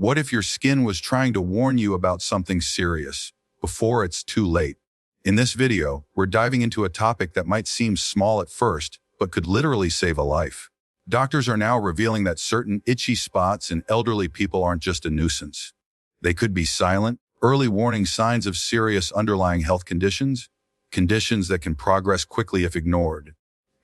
What if your skin was trying to warn you about something serious before it's too late? In this video, we're diving into a topic that might seem small at first, but could literally save a life. Doctors are now revealing that certain itchy spots in elderly people aren't just a nuisance. They could be silent, early warning signs of serious underlying health conditions that can progress quickly if ignored.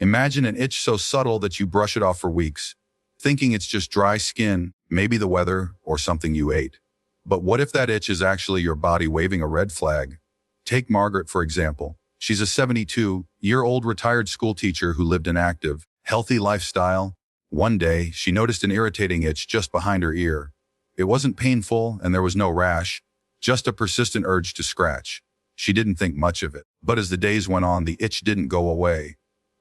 Imagine an itch so subtle that you brush it off for weeks, thinking it's just dry skin, maybe the weather, or something you ate. But what if that itch is actually your body waving a red flag? Take Margaret, for example. She's a 72-year-old retired school teacher who lived an active, healthy lifestyle. One day, she noticed an irritating itch just behind her ear. It wasn't painful and there was no rash, just a persistent urge to scratch. She didn't think much of it. But as the days went on, the itch didn't go away.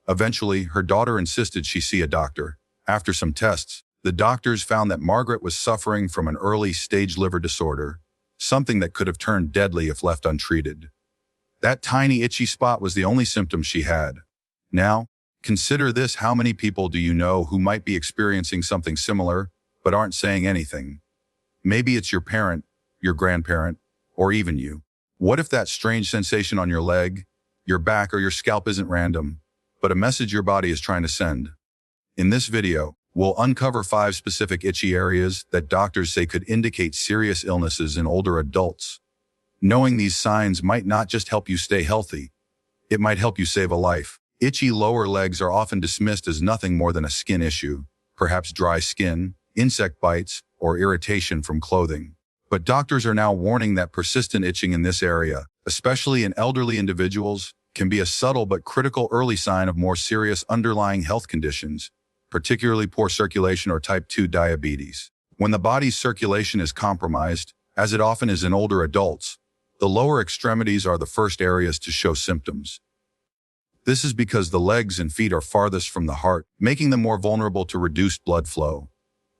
Eventually, her daughter insisted she see a doctor. After some tests, the doctors found that Margaret was suffering from an early-stage liver disorder, something that could have turned deadly if left untreated. That tiny itchy spot was the only symptom she had. Now, consider this: how many people do you know who might be experiencing something similar, but aren't saying anything? Maybe it's your parent, your grandparent, or even you. What if that strange sensation on your leg, your back, or your scalp isn't random, but a message your body is trying to send? In this video, we'll uncover 5 specific itchy areas that doctors say could indicate serious illnesses in older adults. Knowing these signs might not just help you stay healthy, it might help you save a life. Itchy lower legs are often dismissed as nothing more than a skin issue, perhaps dry skin, insect bites, or irritation from clothing. But doctors are now warning that persistent itching in this area, especially in elderly individuals, can be a subtle but critical early sign of more serious underlying health conditions, particularly poor circulation or type 2 diabetes. When the body's circulation is compromised, as it often is in older adults, the lower extremities are the first areas to show symptoms. This is because the legs and feet are farthest from the heart, making them more vulnerable to reduced blood flow.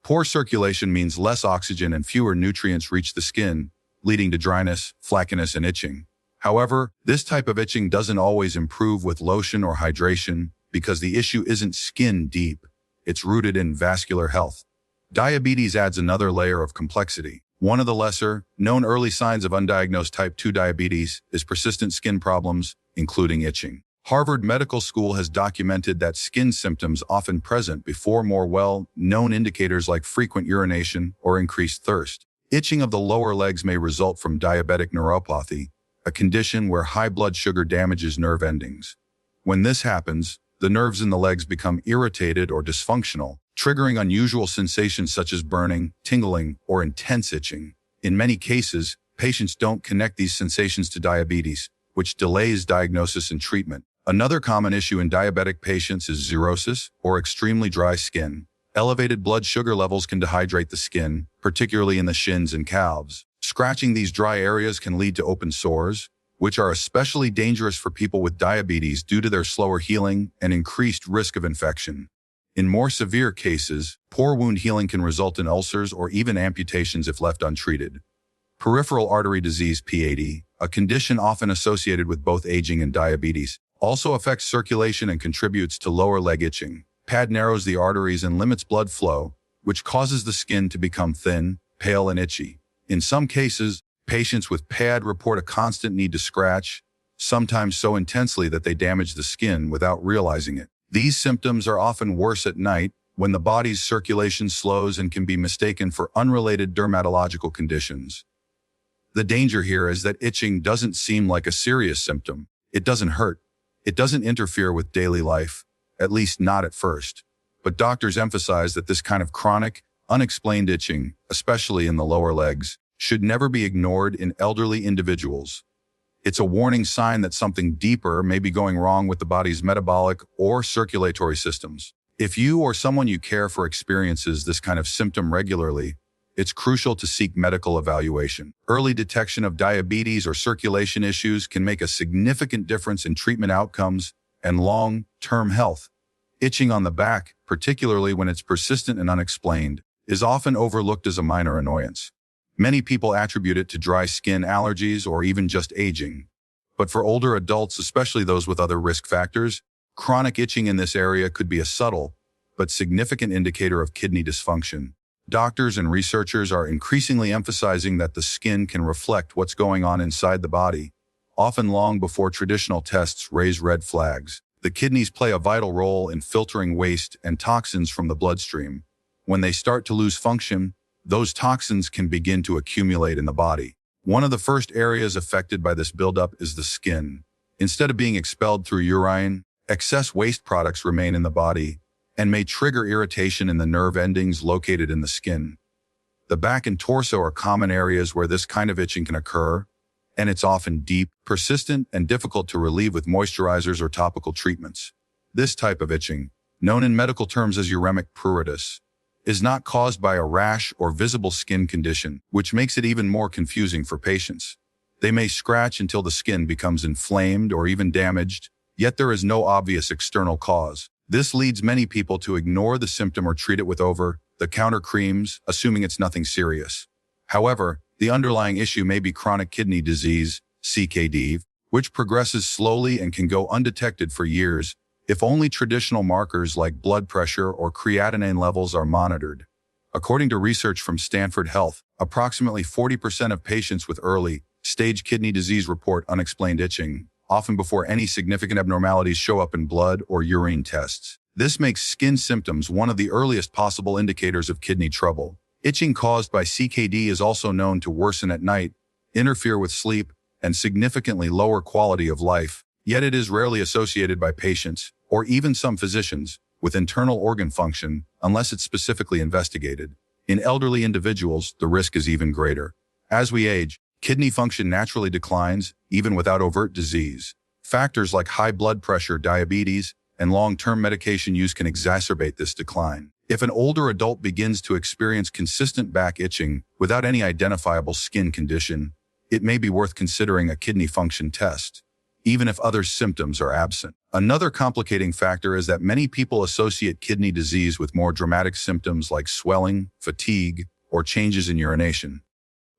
Poor circulation means less oxygen and fewer nutrients reach the skin, leading to dryness, flakiness, and itching. However, this type of itching doesn't always improve with lotion or hydration because the issue isn't skin deep, it's rooted in vascular health. Diabetes adds another layer of complexity. One of the lesser-known early signs of undiagnosed type 2 diabetes is persistent skin problems, including itching. Harvard Medical School has documented that skin symptoms often present before more well-known indicators like frequent urination or increased thirst. Itching of the lower legs may result from diabetic neuropathy, a condition where high blood sugar damages nerve endings. When this happens, the nerves in the legs become irritated or dysfunctional, triggering unusual sensations such as burning, tingling, or intense itching. In many cases, patients don't connect these sensations to diabetes, which delays diagnosis and treatment. Another common issue in diabetic patients is xerosis, or extremely dry skin. Elevated blood sugar levels can dehydrate the skin, particularly in the shins and calves. Scratching these dry areas can lead to open sores, which are especially dangerous for people with diabetes due to their slower healing and increased risk of infection. In more severe cases, poor wound healing can result in ulcers or even amputations if left untreated. Peripheral artery disease (PAD), a condition often associated with both aging and diabetes, also affects circulation and contributes to lower leg itching. PAD narrows the arteries and limits blood flow, which causes the skin to become thin, pale, and itchy. In some cases, patients with PAD report a constant need to scratch, sometimes so intensely that they damage the skin without realizing it. These symptoms are often worse at night, when the body's circulation slows and can be mistaken for unrelated dermatological conditions. The danger here is that itching doesn't seem like a serious symptom. It doesn't hurt. It doesn't interfere with daily life, at least not at first. But doctors emphasize that this kind of chronic, unexplained itching, especially in the lower legs, should never be ignored in elderly individuals. It's a warning sign that something deeper may be going wrong with the body's metabolic or circulatory systems. If you or someone you care for experiences this kind of symptom regularly, it's crucial to seek medical evaluation. Early detection of diabetes or circulation issues can make a significant difference in treatment outcomes and long-term health. Itching on the back, particularly when it's persistent and unexplained, is often overlooked as a minor annoyance. Many people attribute it to dry skin allergies or even just aging. But for older adults, especially those with other risk factors, chronic itching in this area could be a subtle but significant indicator of kidney dysfunction. Doctors and researchers are increasingly emphasizing that the skin can reflect what's going on inside the body, often long before traditional tests raise red flags. The kidneys play a vital role in filtering waste and toxins from the bloodstream. When they start to lose function, those toxins can begin to accumulate in the body. One of the first areas affected by this buildup is the skin. Instead of being expelled through urine, excess waste products remain in the body and may trigger irritation in the nerve endings located in the skin. The back and torso are common areas where this kind of itching can occur, and it's often deep, persistent, and difficult to relieve with moisturizers or topical treatments. This type of itching, known in medical terms as uremic pruritus, is not caused by a rash or visible skin condition, which makes it even more confusing for patients. They may scratch until the skin becomes inflamed or even damaged, yet there is no obvious external cause. This leads many people to ignore the symptom or treat it with over-the-counter creams, assuming it's nothing serious. However, the underlying issue may be chronic kidney disease, CKD, which progresses slowly and can go undetected for years if only traditional markers like blood pressure or creatinine levels are monitored. According to research from Stanford Health, approximately 40% of patients with early-stage kidney disease report unexplained itching, often before any significant abnormalities show up in blood or urine tests. This makes skin symptoms one of the earliest possible indicators of kidney trouble. Itching caused by CKD is also known to worsen at night, interfere with sleep, and significantly lower quality of life, yet it is rarely associated by patients, or even some physicians, with internal organ function unless it's specifically investigated. In elderly individuals, the risk is even greater. As we age, kidney function naturally declines, even without overt disease. Factors like high blood pressure, diabetes, and long-term medication use can exacerbate this decline. If an older adult begins to experience consistent back itching without any identifiable skin condition, it may be worth considering a kidney function test, even if other symptoms are absent. Another complicating factor is that many people associate kidney disease with more dramatic symptoms like swelling, fatigue, or changes in urination.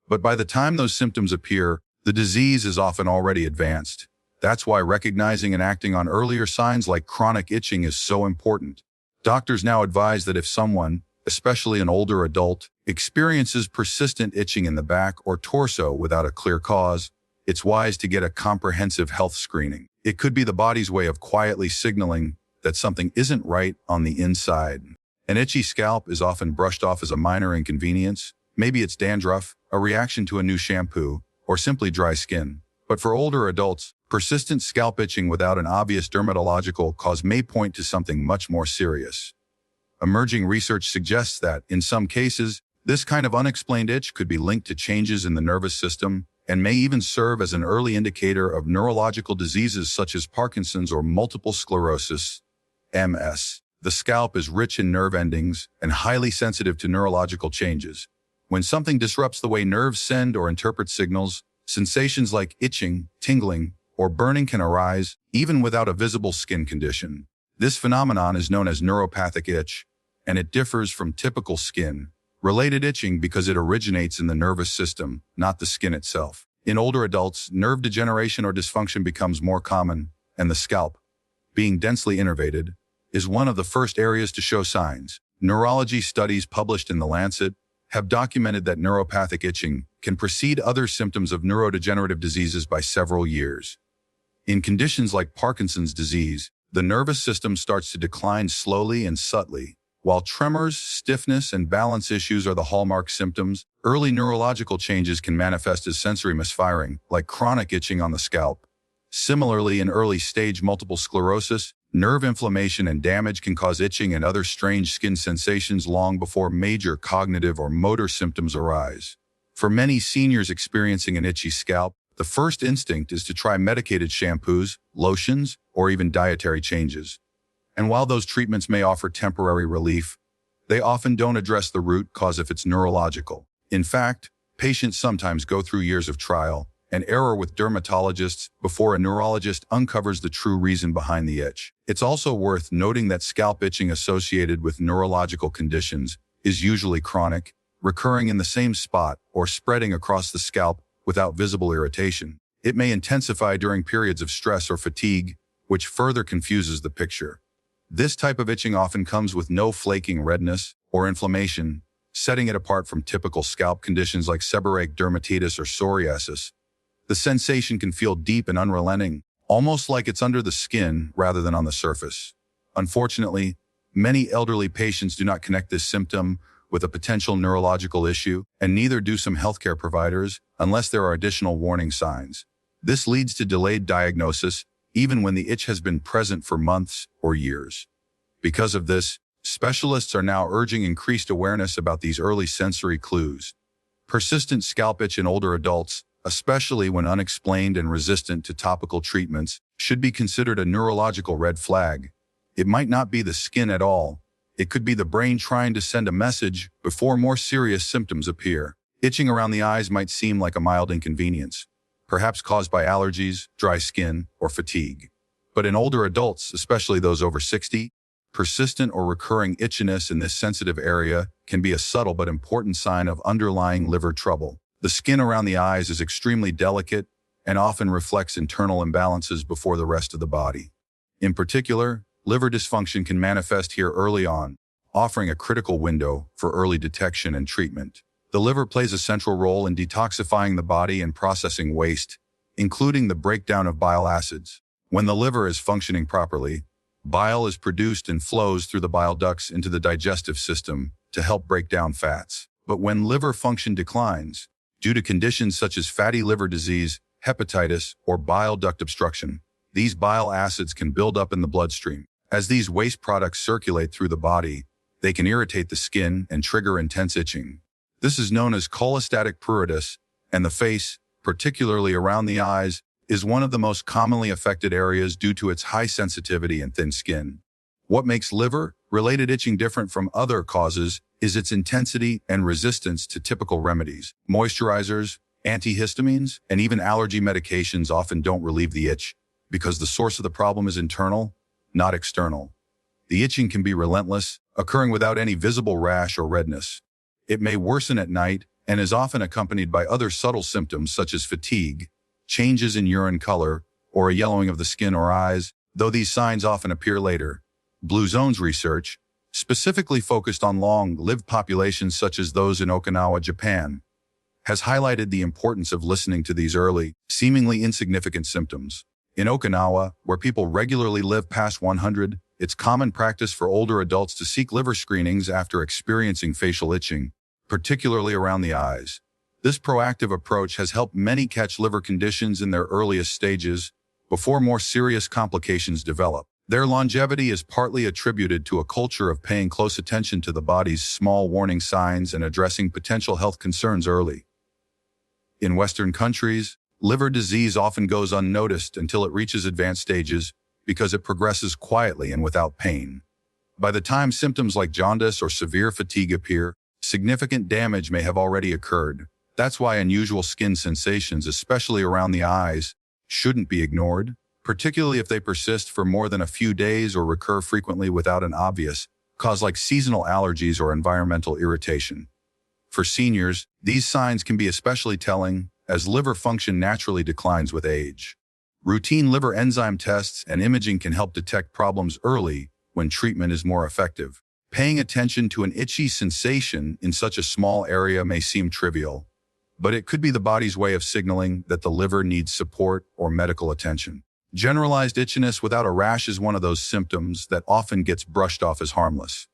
But by the time those symptoms appear, the disease is often already advanced. That's why recognizing and acting on earlier signs like chronic itching is so important. Doctors now advise that if someone, especially an older adult, experiences persistent itching in the back or torso without a clear cause, it's wise to get a comprehensive health screening. It could be the body's way of quietly signaling that something isn't right on the inside. An itchy scalp is often brushed off as a minor inconvenience. Maybe it's dandruff, a reaction to a new shampoo, or simply dry skin. But for older adults, persistent scalp itching without an obvious dermatological cause may point to something much more serious. Emerging research suggests that, in some cases, this kind of unexplained itch could be linked to changes in the nervous system and may even serve as an early indicator of neurological diseases such as Parkinson's or multiple sclerosis, MS. The scalp is rich in nerve endings and highly sensitive to neurological changes. When something disrupts the way nerves send or interpret signals, sensations like itching, tingling, or burning can arise, even without a visible skin condition. This phenomenon is known as neuropathic itch, and it differs from typical skin-related itching because it originates in the nervous system, not the skin itself. In older adults, nerve degeneration or dysfunction becomes more common, and the scalp, being densely innervated, is one of the first areas to show signs. Neurology studies published in The Lancet have documented that neuropathic itching can precede other symptoms of neurodegenerative diseases by several years. In conditions like Parkinson's disease, the nervous system starts to decline slowly and subtly. While tremors, stiffness, and balance issues are the hallmark symptoms, early neurological changes can manifest as sensory misfiring, like chronic itching on the scalp. Similarly, in early-stage multiple sclerosis, nerve inflammation and damage can cause itching and other strange skin sensations long before major cognitive or motor symptoms arise. For many seniors experiencing an itchy scalp, the first instinct is to try medicated shampoos, lotions, or even dietary changes. And while those treatments may offer temporary relief, they often don't address the root cause if it's neurological. In fact, patients sometimes go through years of trial and error with dermatologists before a neurologist uncovers the true reason behind the itch. It's also worth noting that scalp itching associated with neurological conditions is usually chronic, recurring in the same spot or spreading across the scalp without visible irritation. It may intensify during periods of stress or fatigue, which further confuses the picture. This type of itching often comes with no flaking redness or inflammation, setting it apart from typical scalp conditions like seborrheic dermatitis or psoriasis. The sensation can feel deep and unrelenting, almost like it's under the skin rather than on the surface. Unfortunately, many elderly patients do not connect this symptom with a potential neurological issue, and neither do some healthcare providers unless there are additional warning signs. This leads to delayed diagnosis, even when the itch has been present for months or years. Because of this, specialists are now urging increased awareness about these early sensory clues. Persistent scalp itch in older adults, especially when unexplained and resistant to topical treatments, should be considered a neurological red flag. It might not be the skin at all. It could be the brain trying to send a message before more serious symptoms appear. Itching around the eyes might seem like a mild inconvenience, perhaps caused by allergies, dry skin, or fatigue. But in older adults, especially those over 60, persistent or recurring itchiness in this sensitive area can be a subtle but important sign of underlying liver trouble. The skin around the eyes is extremely delicate and often reflects internal imbalances before the rest of the body. In particular, liver dysfunction can manifest here early on, offering a critical window for early detection and treatment. The liver plays a central role in detoxifying the body and processing waste, including the breakdown of bile acids. When the liver is functioning properly, bile is produced and flows through the bile ducts into the digestive system to help break down fats. But when liver function declines, due to conditions such as fatty liver disease, hepatitis, or bile duct obstruction, these bile acids can build up in the bloodstream. As these waste products circulate through the body, they can irritate the skin and trigger intense itching. This is known as cholestatic pruritus, and the face, particularly around the eyes, is one of the most commonly affected areas due to its high sensitivity and thin skin. What makes liver-related itching different from other causes is its intensity and resistance to typical remedies. Moisturizers, antihistamines, and even allergy medications often don't relieve the itch because the source of the problem is internal, not external. The itching can be relentless, occurring without any visible rash or redness. It may worsen at night and is often accompanied by other subtle symptoms such as fatigue, changes in urine color, or a yellowing of the skin or eyes, though these signs often appear later. Blue Zones research, specifically focused on long-lived populations such as those in Okinawa, Japan, has highlighted the importance of listening to these early, seemingly insignificant symptoms. In Okinawa, where people regularly live past 100, it's common practice for older adults to seek liver screenings after experiencing facial itching, particularly around the eyes. This proactive approach has helped many catch liver conditions in their earliest stages before more serious complications develop. Their longevity is partly attributed to a culture of paying close attention to the body's small warning signs and addressing potential health concerns early. In Western countries, liver disease often goes unnoticed until it reaches advanced stages because it progresses quietly and without pain. By the time symptoms like jaundice or severe fatigue appear, significant damage may have already occurred. That's why unusual skin sensations, especially around the eyes, shouldn't be ignored, particularly if they persist for more than a few days or recur frequently without an obvious cause like seasonal allergies or environmental irritation. For seniors, these signs can be especially telling as liver function naturally declines with age. Routine liver enzyme tests and imaging can help detect problems early when treatment is more effective. Paying attention to an itchy sensation in such a small area may seem trivial, but it could be the body's way of signaling that the liver needs support or medical attention. Generalized itchiness without a rash is one of those symptoms that often gets brushed off as harmless.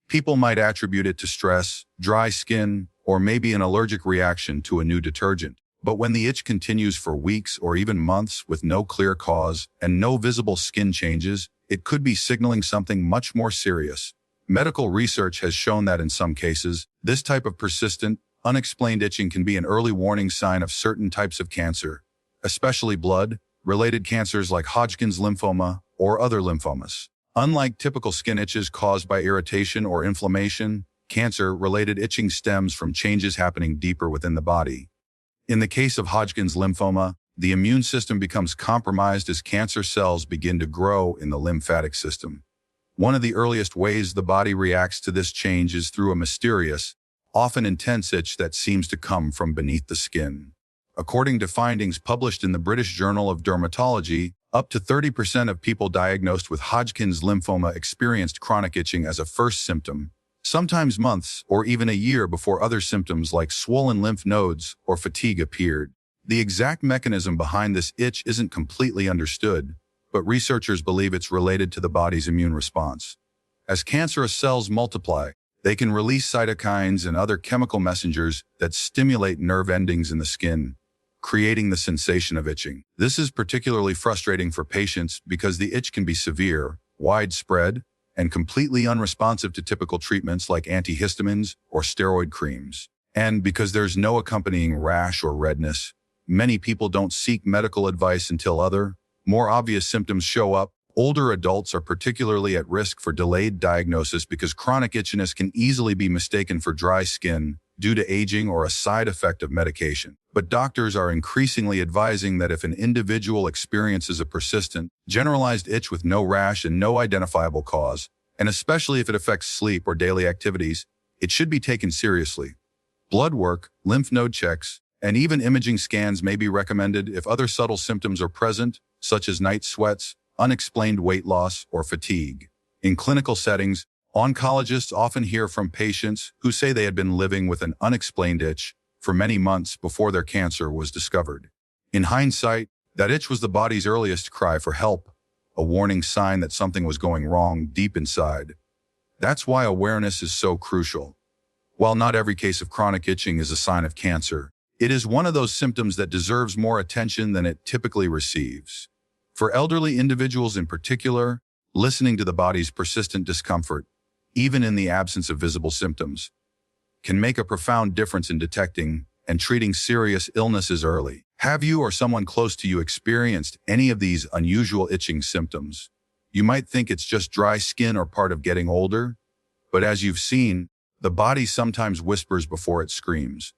People might attribute it to stress, dry skin, or maybe an allergic reaction to a new detergent. But when the itch continues for weeks or even months with no clear cause and no visible skin changes, it could be signaling something much more serious. Medical research has shown that in some cases, this type of persistent, unexplained itching can be an early warning sign of certain types of cancer, especially blood-related cancers like Hodgkin's lymphoma or other lymphomas. Unlike typical skin itches caused by irritation or inflammation, cancer-related itching stems from changes happening deeper within the body. In the case of Hodgkin's lymphoma, the immune system becomes compromised as cancer cells begin to grow in the lymphatic system. One of the earliest ways the body reacts to this change is through a mysterious, often intense itch that seems to come from beneath the skin. According to findings published in the British Journal of Dermatology, up to 30% of people diagnosed with Hodgkin's lymphoma experienced chronic itching as a first symptom, sometimes months or even a year before other symptoms like swollen lymph nodes or fatigue appeared. The exact mechanism behind this itch isn't completely understood, but researchers believe it's related to the body's immune response. As cancerous cells multiply, they can release cytokines and other chemical messengers that stimulate nerve endings in the skin, creating the sensation of itching. This is particularly frustrating for patients because the itch can be severe, widespread, and completely unresponsive to typical treatments like antihistamines or steroid creams. And because there's no accompanying rash or redness, many people don't seek medical advice until other, more obvious symptoms show up. Older adults are particularly at risk for delayed diagnosis because chronic itchiness can easily be mistaken for dry skin due to aging or a side effect of medication. But doctors are increasingly advising that if an individual experiences a persistent, generalized itch with no rash and no identifiable cause, and especially if it affects sleep or daily activities, it should be taken seriously. Blood work, lymph node checks, and even imaging scans may be recommended if other subtle symptoms are present, such as night sweats, unexplained weight loss, or fatigue. In clinical settings, oncologists often hear from patients who say they had been living with an unexplained itch for many months before their cancer was discovered. In hindsight, that itch was the body's earliest cry for help, a warning sign that something was going wrong deep inside. That's why awareness is so crucial. While not every case of chronic itching is a sign of cancer, it is one of those symptoms that deserves more attention than it typically receives. For elderly individuals in particular, listening to the body's persistent discomfort, even in the absence of visible symptoms, can make a profound difference in detecting and treating serious illnesses early. Have you or someone close to you experienced any of these unusual itching symptoms? You might think it's just dry skin or part of getting older, but as you've seen, the body sometimes whispers before it screams.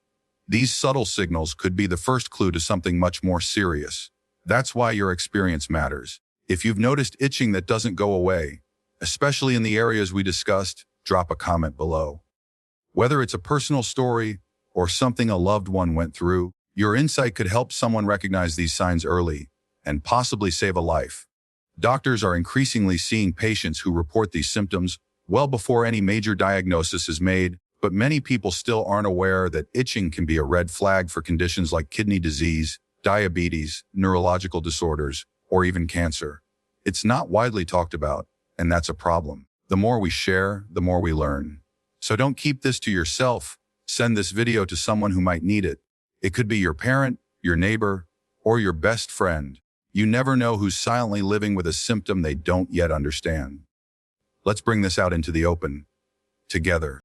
These subtle signals could be the first clue to something much more serious. That's why your experience matters. If you've noticed itching that doesn't go away, especially in the areas we discussed, drop a comment below. Whether it's a personal story or something a loved one went through, your insight could help someone recognize these signs early and possibly save a life. Doctors are increasingly seeing patients who report these symptoms well before any major diagnosis is made, but many people still aren't aware that itching can be a red flag for conditions like kidney disease, diabetes, neurological disorders, or even cancer. It's not widely talked about, and that's a problem. The more we share, the more we learn. So don't keep this to yourself. Send this video to someone who might need it. It could be your parent, your neighbor, or your best friend. You never know who's silently living with a symptom they don't yet understand. Let's bring this out into the open together.